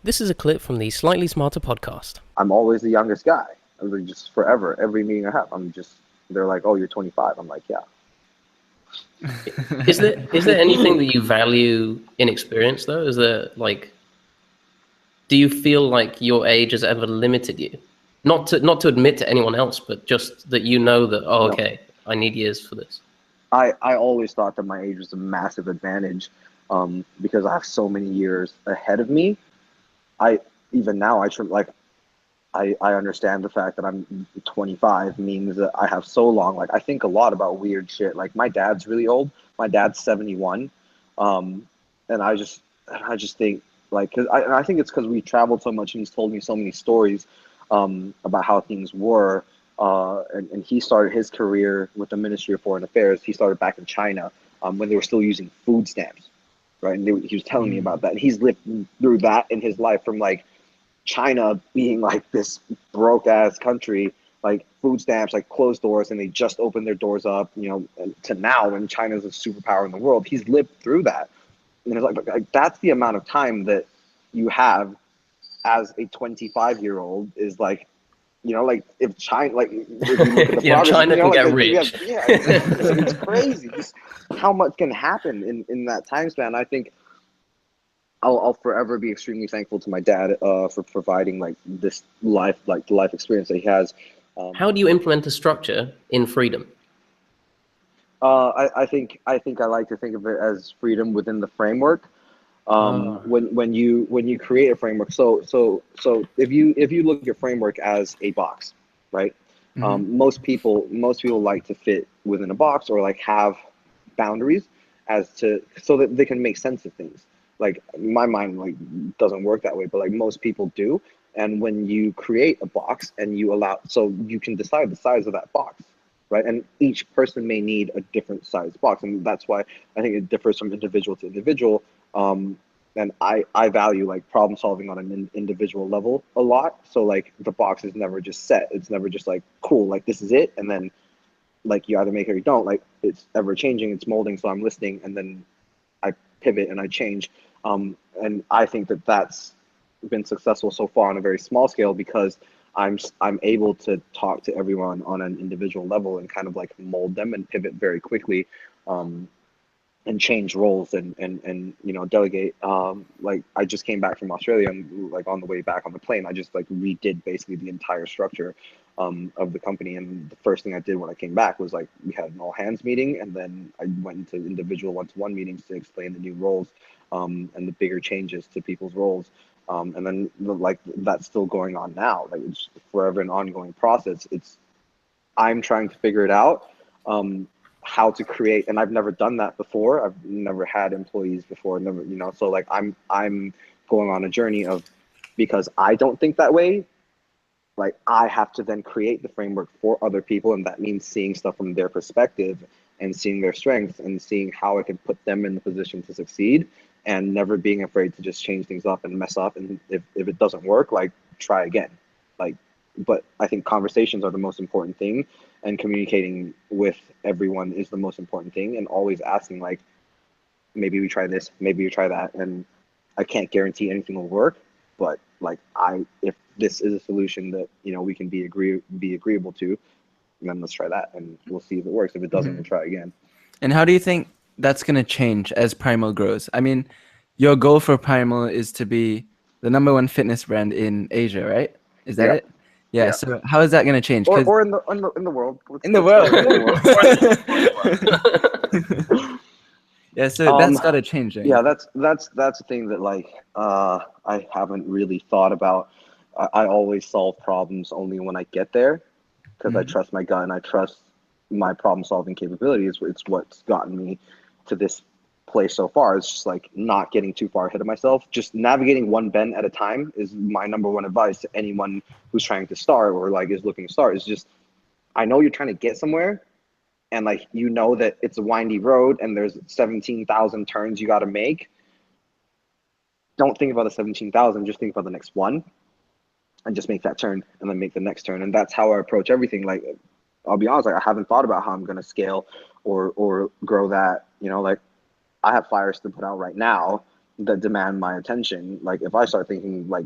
This is a clip from the Slightly Smarter podcast. I'm always the youngest guy. I mean, just forever. Every meeting I have, they're like, "Oh, you're 25." I'm like, "Yeah." Is there anything that you value in experience though? Do you feel like your age has ever limited you? Not to admit to anyone else, but just that you know that, oh, No, okay, I need years for this. I always thought that my age was a massive advantage, because I have so many years ahead of me. I even now I understand the fact that I'm 25 means that I have so long. Like I think a lot about weird shit. Like my dad's really old. My dad's 71, um, and I just think like and I think it's because we traveled so much and he's told me so many stories about how things were. And he started his career with the Ministry of Foreign Affairs. He started back in China when they were still using food stamps, right? And he was telling me about that. And he's lived through that in his life from like China being like this broke ass country, like food stamps, like closed doors, and they just opened their doors up, and to now when China's a superpower in the world. He's lived through that, and it's like that's the amount of time that you have as a 25-year-old is like, like if China, like if you look at the Yeah, progress, China can get we have, rich. yeah, exactly. So it's crazy just how much can happen in that time span. I think I'll forever be extremely thankful to my dad for providing like this life, like the life experience that he has. How do you implement a structure in freedom? I think I like to think of it as freedom within the framework. When you create a framework, so if you look at your framework as a box, right? Mm-hmm. Most people like to fit within a box or like have boundaries as to so that they can make sense of things. Like my mind like doesn't work that way, but like most people do. And when you create a box and you allow, so you can decide the size of that box, right? And each person may need a different size box, and that's why I think it differs from individual to individual. Um, and I value like problem solving on an individual level a lot. So like the box is never just set. It's never just like cool, like this is it, and then like you either make it or you don't. Like it's ever changing, it's molding. So I'm listening, and then I pivot and I change. And I think that that's been successful so far on a very small scale because I'm able to talk to everyone on an individual level and kind of like mold them and pivot very quickly. Um, and change roles and delegate. Like I just came back from Australia and like on the way back on the plane I just like redid basically the entire structure of the company. And the first thing I did when I came back was like we had an all hands meeting, and then I went into individual one-to-one meetings to explain the new roles and the bigger changes to people's roles. And then like that's still going on now. Like it's forever an ongoing process. I'm trying to figure it out, how to create, and I've never done that before. I've never had employees before, never, so like I'm going on a journey of, because I don't think that way, like I have to then create the framework for other people, and that means seeing stuff from their perspective and seeing their strengths and seeing how I can put them in the position to succeed, and never being afraid to just change things up and mess up, and if it doesn't work, like try again. Like, but I think conversations are the most important thing, and communicating with everyone is the most important thing, and always asking like, maybe we try this, maybe we try that. And I can't guarantee anything will work, but like if this is a solution that we can be agreeable to, then let's try that, and we'll see if it works. If it doesn't, Mm-hmm. we'll try again. And how do you think that's going to change as Primal grows? I mean, your goal for Primal is to be the #1 fitness brand in Asia, right? Is that Yeah, it? Yeah. yeah. So how is that going to change? Or Because or in the world. Let's in the let's go world. with in the world. Yeah. So Um, that's got to change, don't you yeah, think? that's the thing that like I haven't really thought about. I always solve problems only when I get there, because I Mm-hmm. trust my gut and I trust my problem solving capabilities. It's what's gotten me to this place so far. It's just like not getting too far ahead of myself. Just navigating one bend at a time is my #1 advice to anyone who's trying to start or like is looking to start. Is just, I know you're trying to get somewhere, and like that it's a windy road and there's 17,000 turns you got to make. Don't think about the 17,000. Just think about the next one, and just make that turn and then make the next turn. And that's how I approach everything. Like, I'll be honest, like I haven't thought about how I'm going to scale or grow that. Like I have fires to put out right now, that demand my attention. Like if I start thinking like,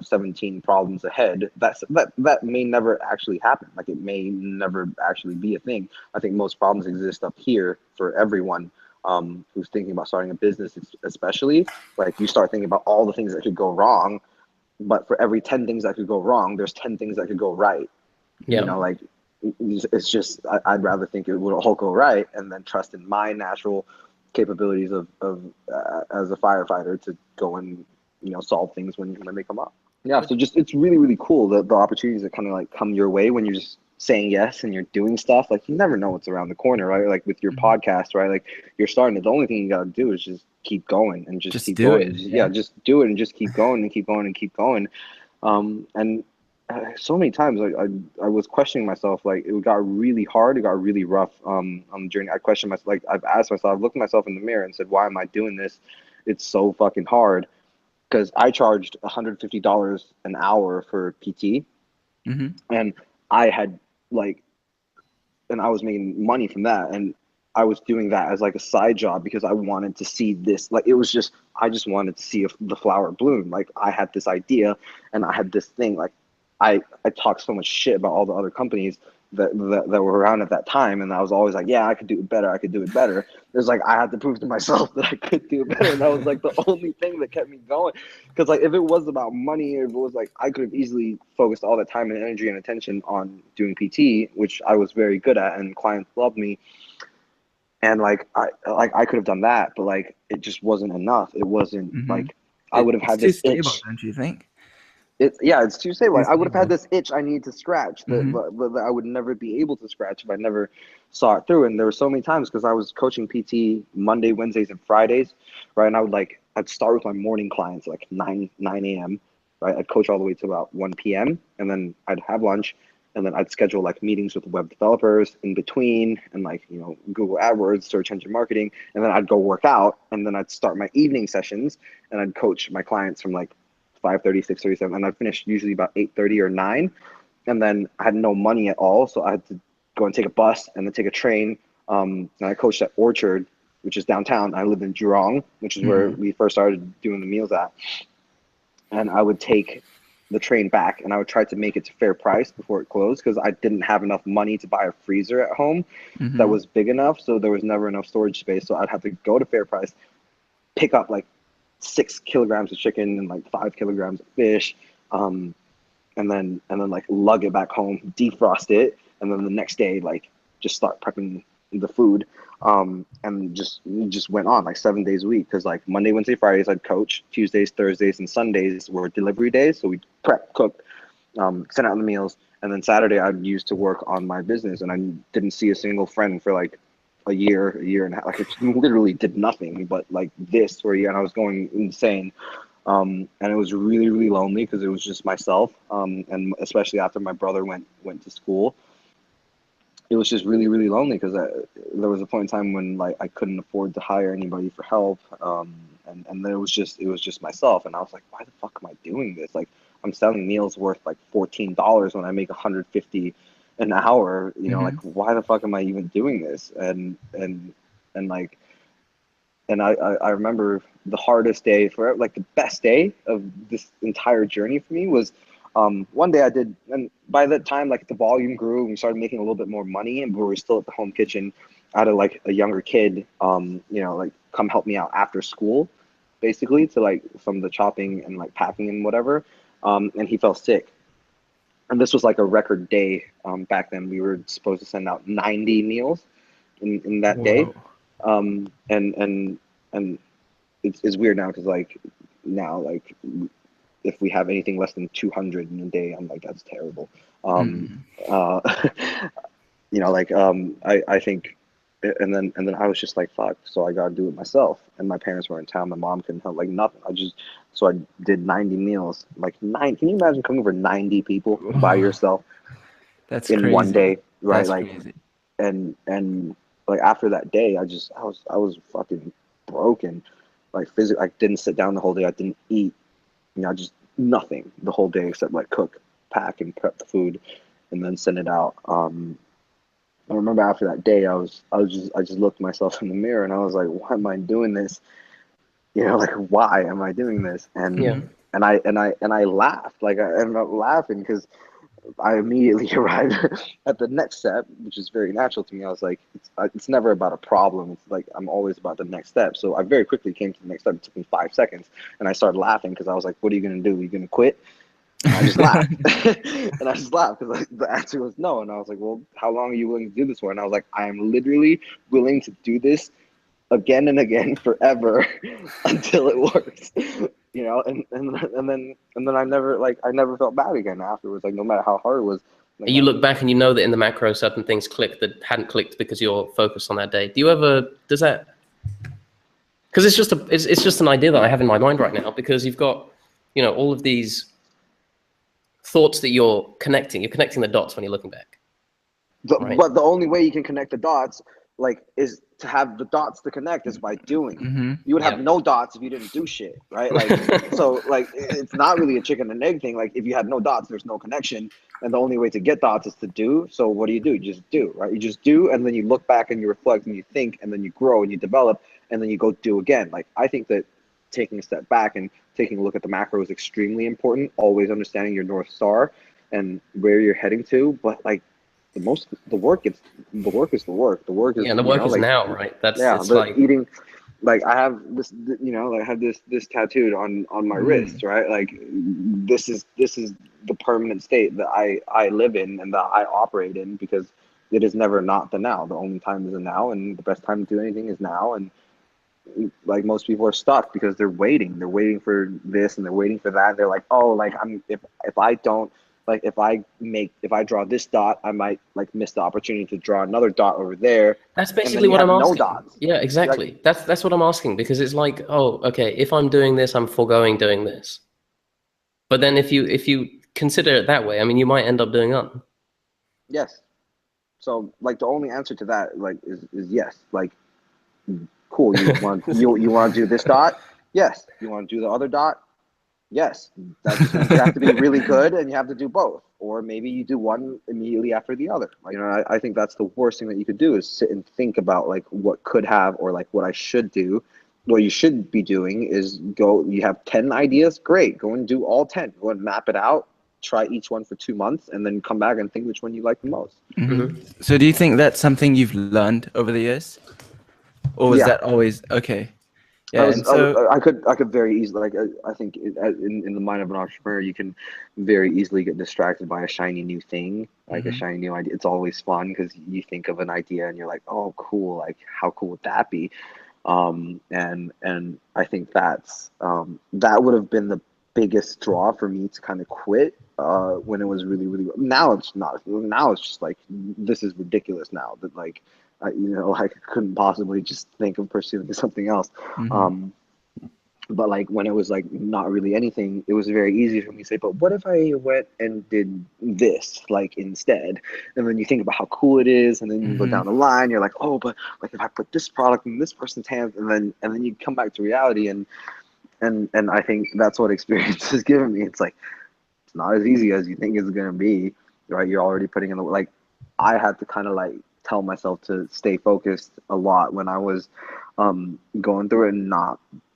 17 problems ahead, that may never actually happen. Like it may never actually be a thing. I think most problems exist up here for everyone who's thinking about starting a business, especially. Like you start thinking about all the things that could go wrong, but for every 10 things that could go wrong, there's 10 things that could go right. Yeah. Like it's just I'd rather think it would all go right and then trust in my natural capabilities of as a firefighter to go and solve things when they come up. Yeah, so just it's really really cool the opportunities that kind of like come your way when you're just saying yes and you're doing stuff. Like you never know what's around the corner, right? Like with your podcast, right? Like you're starting it. The only thing you gotta do is just keep going and just keep do going. it. Yeah, just do it and just keep going and keep going and keep going. And so many times I was questioning myself. Like it got really hard, it got really rough on the journey. I questioned myself. Like I've asked myself, I've looked at myself in the mirror and said, why am I doing this? It's so fucking hard. Because I charged $150 an hour for PT, and I had like, and I was making money from that, and I was doing that as like a side job because I wanted to see this. Like it was just, I just wanted to see if the flower bloom. Like I had this idea, and I had this thing. Like I talked so much shit about all the other companies that were around at that time, and I was always like, yeah, I could do it better. I could do it better. It's like I had to prove to myself that I could do it better, and that was like the only thing that kept me going. Because like if it was about money, if it was like I could have easily focused all that time and energy and attention on doing PT, which I was very good at, and clients loved me. And like I could have done that, but like it just wasn't enough. It wasn't like I would have had this itch. Don't you think? It's too stable. Like, I would have had Stable. this itch I need to scratch that I would never be able to scratch if I never saw it through. And there were so many times because I was coaching PT Monday, Wednesdays, and Fridays, right? And I'd start with my morning clients like 9 a.m. Right? I'd coach all the way to about 1 p.m. and then I'd have lunch, and then I'd schedule like meetings with web developers in between, and like Google AdWords, search engine marketing, and then I'd go work out, and then I'd start my evening sessions, and I'd coach my clients from like 5:30, 6:37, and I'd finish usually about 8:30 or 9, and then I had no money at all, so I had to go and take a bus and then take a train. And I coached at Orchard, which is downtown. I lived in Jurong, which is where we first started doing the meals at. And I would take the train back, and I would try to make it to fair price before it closed because I didn't have enough money to buy a freezer at home that was big enough, so there was never enough storage space. So I'd have to go to fair price, pick up like 6 kilograms of chicken and like 5 kilograms of fish, and then like lug it back home, defrost it, and then the next day like just start prepping the food, and just went on like 7 days a week because like Monday, Wednesday, Fridays I'd coach, Tuesdays, Thursdays, and Sundays were delivery days, so we'd prep, cook, send out the meals, and then Saturday I'd use to work on my business. And I didn't see a single friend for like a year and a half. Like it literally did nothing but like this for a year, and I was going insane. And it was really really lonely because it was just myself, and especially after my brother went to school, it was just really really lonely because there was a point in time when like I couldn't afford to hire anybody for help, and then it was just myself, and I was like, why the fuck am I doing this? Like I'm selling meals worth like $14 when I make $150 an hour, like why the fuck am I even doing this? And like, and I remember the hardest day for like the best day of this entire journey for me was one day I did, and by that time like the volume grew and we started making a little bit more money, and we were still at the home kitchen. I had like a younger kid, like come help me out after school, basically to like some of the chopping and like packing and whatever, and he fell sick. And this was like a record day. Back then we were supposed to send out 90 meals in that day. And it's weird now because like now like if we have anything less than 200 in a day, I'm like, that's terrible. I think, and then I was just like, fuck, so I gotta do it myself. And my parents were in town, my mom couldn't help, like nothing. So I did 90 meals, like can you imagine coming over 90 people by yourself? That's in crazy. one day, right? That's like crazy. and like after that day, I was fucking broken, like physically. I didn't sit down the whole day, I didn't eat, just nothing the whole day except like cook, pack, and prep the food and then send it out. I remember after that day, I just looked myself in the mirror and I was like, why am I doing this? you know, like, why am I doing this? And Yeah. I laughed. Like, I ended up laughing because I immediately arrived at the next step, which is very natural to me. I was like, it's never about a problem. It's like I'm always about the next step. So I very quickly came to the next step. It took me 5 seconds, and I started laughing because I was like, "What are you gonna do? Are you gonna quit?" And I just laughed, and I just laughed because the answer was no. And I was like, "Well, how long are you willing to do this for?" And I was like, "I am literally willing to do this again and again forever until it works." You know, and then I never felt bad again afterwards. Like, no matter how hard it was. Like, And you look back and you know that in the macro certain things click that hadn't clicked because you're focused on that day. Does that? Because it's just an idea that I have in my mind right now, because you've got, all of these thoughts that you're connecting the dots when you're looking back. Right. But the only way you can connect the dots, like, is to have the dots to connect is by doing. Mm-hmm. You would have Yeah. no dots if you didn't do shit, right? Like, so, like, it's not really a chicken and egg thing. Like, if you had no dots, there's no connection, and the only way to get dots is to do. So what do? You just do, right? You just do, and then you look back and you reflect and you think, and then you grow and you develop, and then you go do again. Like, I think that taking a step back and taking a look at the macro is extremely important. Always understanding your North Star and where you're heading to, but like, the work is the work. The work is, Yeah, the work is like, now, right? yeah, It's the like, eating. Like, I have this, like, I have this tattooed on my wrist, right? Like, this is the permanent state that I live in and that I operate in, because it is never not the now. The only time is the now, and the best time to do anything is now. And like, most people are stuck because they're waiting for this and they're waiting for that. They're like, oh, like, if I don't, like, if I draw this dot, I might, like, miss the opportunity to draw another dot over there. that's And then basically you what have I'm no asking. dots. Yeah, exactly. That's what I'm asking, because it's like, oh, okay, if I'm doing this, I'm foregoing doing this. But then if you consider it that way, I mean, you might end up doing none. Yes. So, like, the only answer to that, like, is yes. Like, cool. You want to do this dot? Yes. You want to do the other dot? Yes. That just means you have to be really good and you have to do both, or maybe you do one immediately after the other. Like, I think that's the worst thing that you could do, is sit and think about, like, what could have, or like what I should do. What you should be doing is go. You have 10 ideas, great. Go and do all 10. Go and map it out. Try each one for 2 months, and then come back and think which one you like the most. Mm-hmm. So do you think that's something you've learned over the years, or was Yeah. that always okay? Yeah, and so I could very easily, like, I think in the mind of an entrepreneur, you can very easily get distracted by a shiny new thing, like a shiny new idea. It's always fun because you think of an idea and you're like, oh, cool, like, how cool would that be? And I think that would have been the biggest draw for me to kind of quit when it was really, really. Now it's not. Now it's just like, this is ridiculous now that, like, I couldn't possibly just think of pursuing something else. But like, when it was like not really anything, it was very easy for me to say, but what if I went and did this, like, instead? And then you think about how cool it is, and then you go down the line, you're like, oh, but like, if I put this product in this person's hands, and then you come back to reality, and I think that's what experience has given me. It's like, it's not as easy as you think it's gonna be, right? You're already putting in the, like, I had to kind of like tell myself to stay focused a lot when I was going through it, and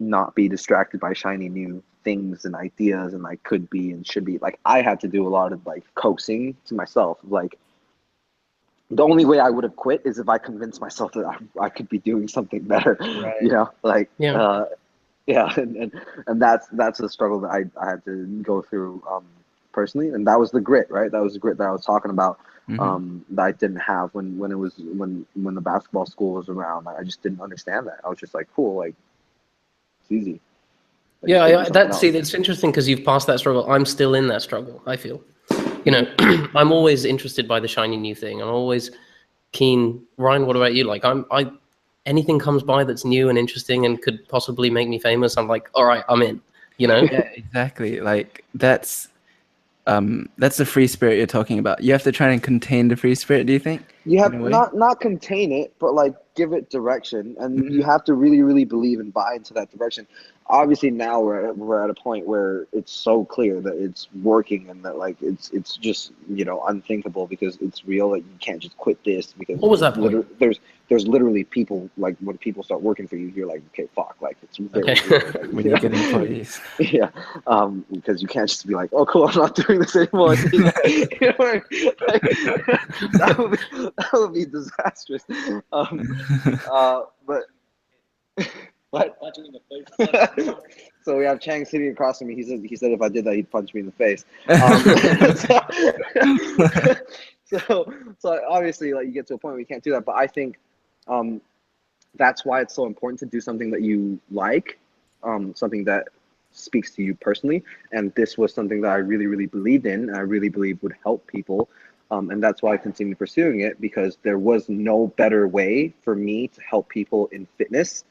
not be distracted by shiny new things and ideas and, like, could be and should be. Like, I had to do a lot of, like, coaxing to myself. Like, the only way I would have quit is if I convinced myself that I could be doing something better. Right. You know, like, Yeah. yeah, and that's a struggle that I had to go through personally, and that was the grit, right? That was the grit that I was talking about, that I didn't have when the basketball school was around. I just didn't understand that. I was just like, cool, like, it's easy. Like, Yeah, just go do something else. that's interesting, because you've passed that struggle. I'm still in that struggle, I feel. I'm always interested by the shiny new thing. I'm always keen. Ryan, what about you? Like, anything comes by that's new and interesting and could possibly make me famous, I'm like, all right, I'm in, yeah, exactly. Like, that's the free spirit you're talking about. You have to try and contain the free spirit, do you think? You have In a way? not contain it, but like, give it direction, and you have to really, really believe and buy into that direction. Obviously, now we're at a point where it's so clear that it's working, and that, like, it's just, unthinkable, because it's real, that you can't just quit this, because What was that point? there's literally people, like when people start working for you, you're like, okay, fuck, like it's very Okay. weird. Like, When you get employees. yeah, because you can't just be like, oh, cool, I'm not doing this anymore. You know what I mean? Like, that would be disastrous. But what? So we have Chang sitting across from me. He said if I did that, he'd punch me in the face. So obviously, like, you get to a point where you can't do that. But I think that's why it's so important to do something that you like, something that speaks to you personally. And this was something that I really, really believed in, and I really believe would help people. And that's why I continued pursuing it, because there was no better way for me to help people in fitness